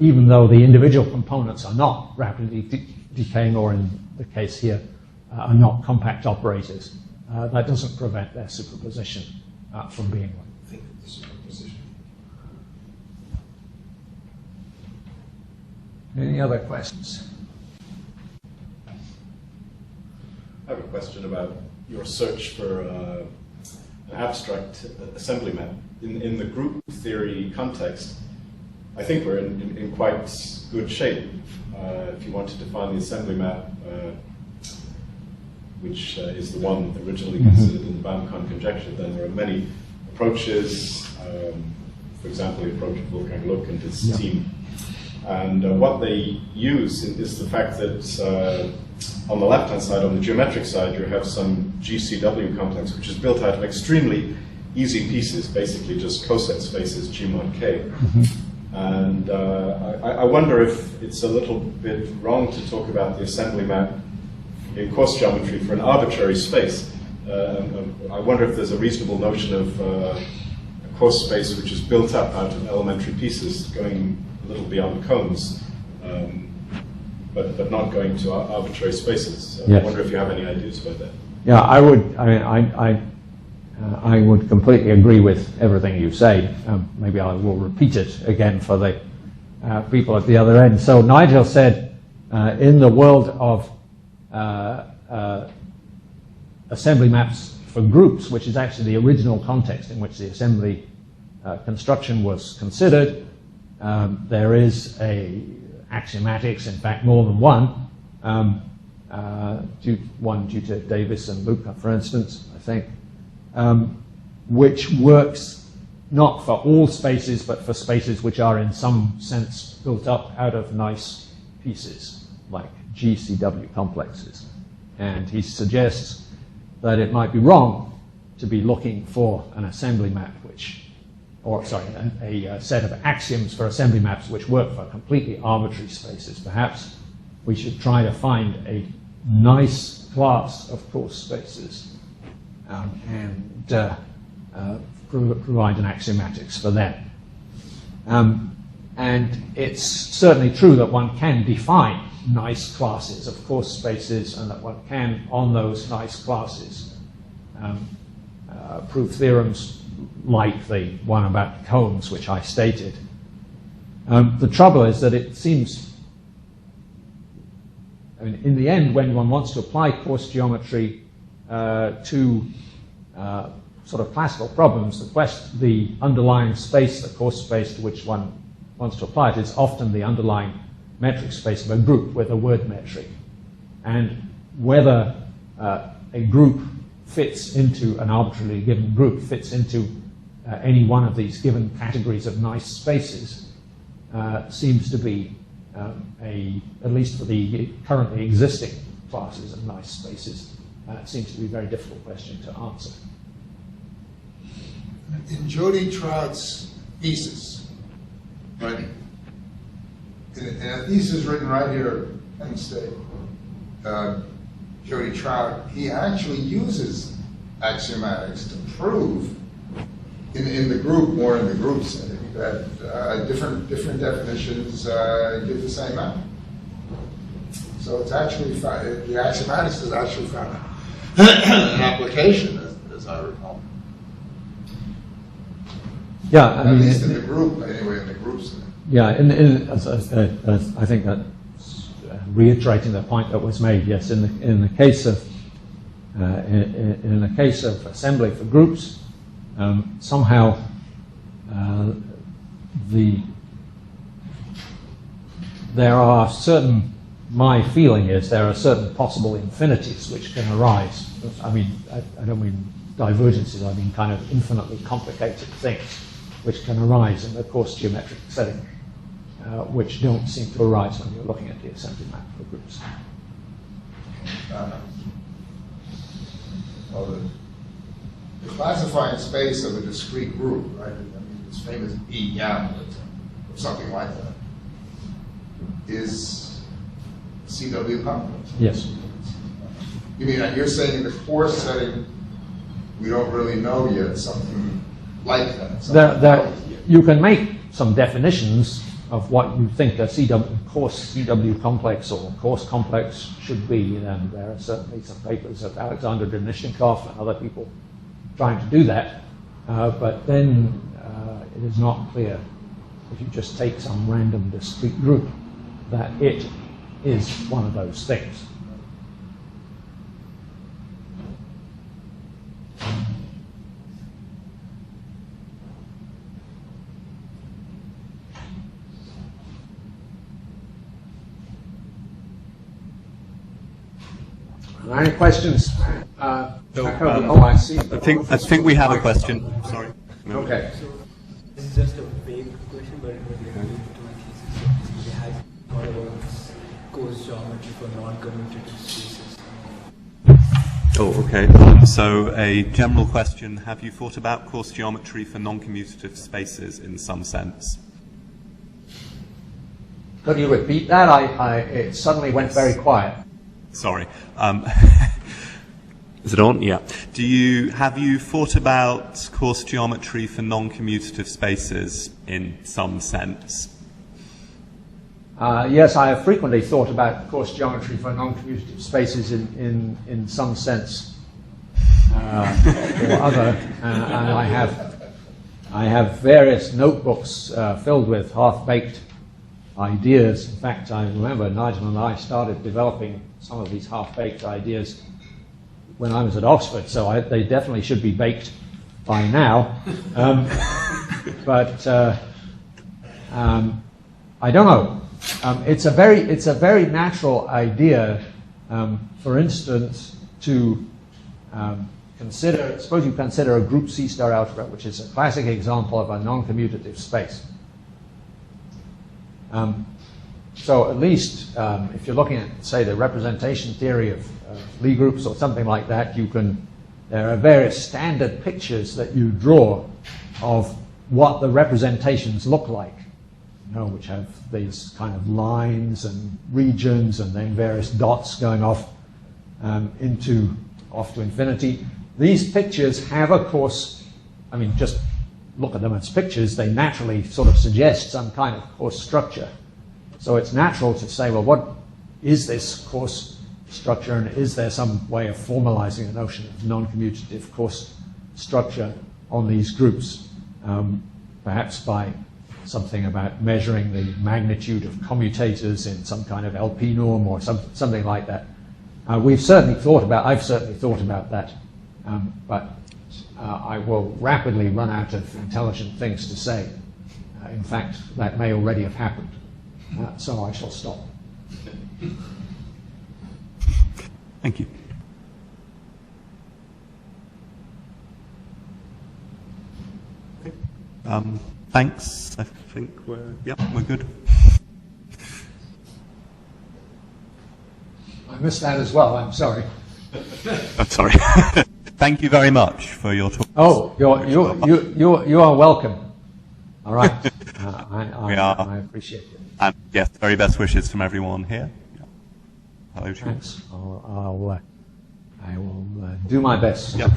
Even though the individual components are not rapidly decaying, or in the case here, are not compact operators, that doesn't prevent their superposition from being one. Think of the superposition. Any other questions? I have a question about your search for an abstract assembly map. In the group theory context, I think we're in quite good shape. If you wanted to find the assembly map, which is the one originally considered in the Baum-Kahn conjecture, then there are many approaches. For example, the approach of Wolfgang Luck and his team And what they use is the fact that on the left-hand side, on the geometric side, you have some GCW complex, which is built out of extremely easy pieces, basically just coset spaces, G mod K. And I wonder if it's a little bit wrong to talk about the assembly map in coarse geometry for an arbitrary space. I wonder if there's a reasonable notion of a coarse space which is built up out of elementary pieces, going a little beyond cones, but not going to arbitrary spaces. So yes. I wonder if you have any ideas about that. Yeah, I would. I would completely agree with everything you say. Maybe I will repeat it again for the people at the other end. So Nigel said, in the world of assembly maps for groups, which is actually the original context in which the assembly construction was considered, there is a axiomatics, in fact more than one, one due to Davis and Luca, for instance, I think, which works not for all spaces, but for spaces which are in some sense built up out of nice pieces, like GCW complexes. And he suggests that it might be wrong to be looking for an assembly map a set of axioms for assembly maps which work for completely arbitrary spaces. Perhaps we should try to find a nice class of coarse spaces and provide an axiomatics for them. And it's certainly true that one can define nice classes of coarse spaces, and that one can, on those nice classes, prove theorems like the one about cones, which I stated. The trouble is that it seems, in the end, when one wants to apply coarse geometry to sort of classical problems, the underlying space, the coarse space to which one wants to apply it, is often the underlying metric space of a group with a word metric. And whether a group fits into an arbitrarily given group, fits into any one of these given categories of nice spaces, seems to be at least for the currently existing classes of nice spaces, seems to be a very difficult question to answer. In Jody Trout's thesis, right? In a thesis written right here at Penn State, Jody Trout, he actually uses axiomatics to prove in the group, more in the group setting, that different definitions give the same map. So it's actually found, the axiomatics has actually found an application, as I recall. Yeah, at least in the group, anyway, in the group setting. Yeah, I think that reiterating the point that was made. Yes, in the case of assembly for groups, somehow there are certain. My feeling is there are certain possible infinities which can arise. I mean, I don't mean divergences. I mean kind of infinitely complicated things which can arise in the coarse geometric setting, which don't seem to arise when you're looking at the assembly map for groups. Well, the classifying space of a discrete group, right? I mean, this famous E gamma or something like that, is CW complex. Yes. You mean you're saying in the coarse setting, we don't really know yet something like that? You can make some definitions of what you think a coarse CW complex or coarse complex should be, and there are certainly some papers of Alexander Denishnikoff and other people trying to do that, but then it is not clear, if you just take some random discrete group, that it is one of those things. Any questions? I see. I think we have a question. Sorry. Okay. This is just a vague question, but for non-commutative spaces. Oh, okay. So a general question, have you thought about coarse geometry for non-commutative spaces in some sense? Could you repeat that? It suddenly went very quiet. Sorry. Is it on? Yeah. Have you thought about coarse geometry for non-commutative spaces in some sense? Yes, I have frequently thought about coarse geometry for non-commutative spaces in some sense or other, and I have various notebooks filled with half-baked ideas. In fact, I remember Nigel and I started developing some of these half-baked ideas when I was at Oxford, so they definitely should be baked by now. But I don't know. It's a very natural idea, for instance, to consider. Suppose you consider a group C star algebra, which is a classic example of a non-commutative space. So at least if you're looking at, say, the representation theory of Lie groups or something like that, there are various standard pictures that you draw of what the representations look like, which have these kind of lines and regions and then various dots going off to infinity. These pictures have, of course, just look at them as pictures, they naturally sort of suggest some kind of coarse structure. So it's natural to say, well, what is this coarse structure, and is there some way of formalizing a notion of non-commutative coarse structure on these groups, perhaps by something about measuring the magnitude of commutators in some kind of LP norm or something like that. I've certainly thought about that, but I will rapidly run out of intelligent things to say. In fact, that may already have happened. So I shall stop. Thank you. Thanks. I think we're good. I missed that as well. I'm sorry. I'm sorry. Thank you very much for your talk. Oh, you are welcome. All right. I appreciate it. And yes, very best wishes from everyone here. Hello, thanks. I will do my best. Yep.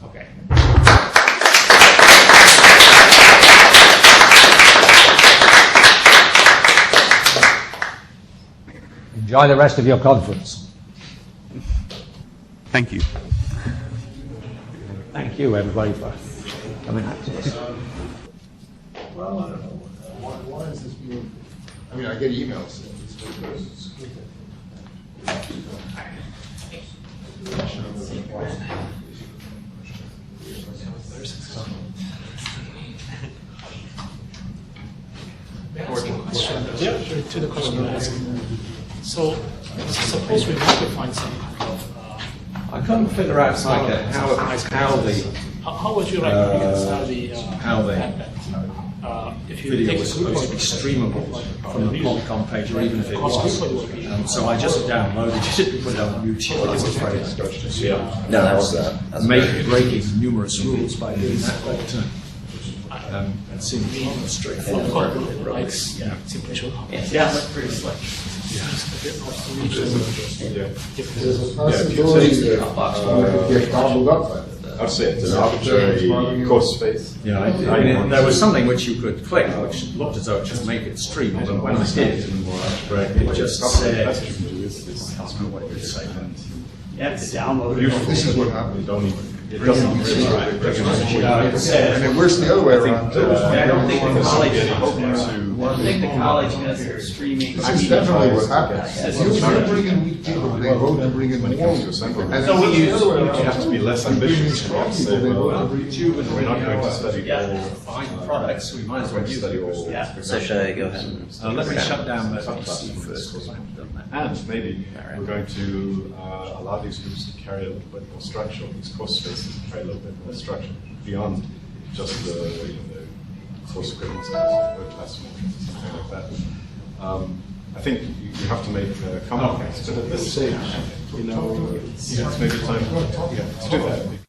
Okay. Enjoy the rest of your conference. Thank you. Thank you, everybody, for coming out to this. Well, I don't know. Why is this being... I get emails. Yeah, to the question you asked. So, suppose we want to find some kind of... I couldn't figure out how would you like to reconcile the... if you video was supposed to be streamable from the Polycom page, or even if it was. So I just downloaded it, put it on YouTube. I was afraid No, that was that. breaking numerous rules by doing that, but it seemed straightforward. Yeah, that's pretty slick. There's a possibility that it get gobbled up by it. I'd say it's an arbitrary coarse space. Yeah, there was something which you could click, which looked as though it should make it stream, and when I did, it just said, I don't know what it would say. You have to download it. This is what happened. Don't even. It doesn't really And it works the other way around. I don't think the college has streaming. This is definitely what happens. You bring in weak people, they vote to bring in more. And So we use you have to be less ambitious. Strong people, they vote to bring YouTube, and We're not going to study all find products, we might as well use it. Yeah. So should I go ahead and... Let me shut down the PC first, because I haven't done that. And maybe we're going to allow these groups to carry a little bit more structure, these course spaces to carry a little bit more structure beyond just the course equivalence of word class metrics and something like that. I think you have to make comments, but at this stage, it's maybe time to do that.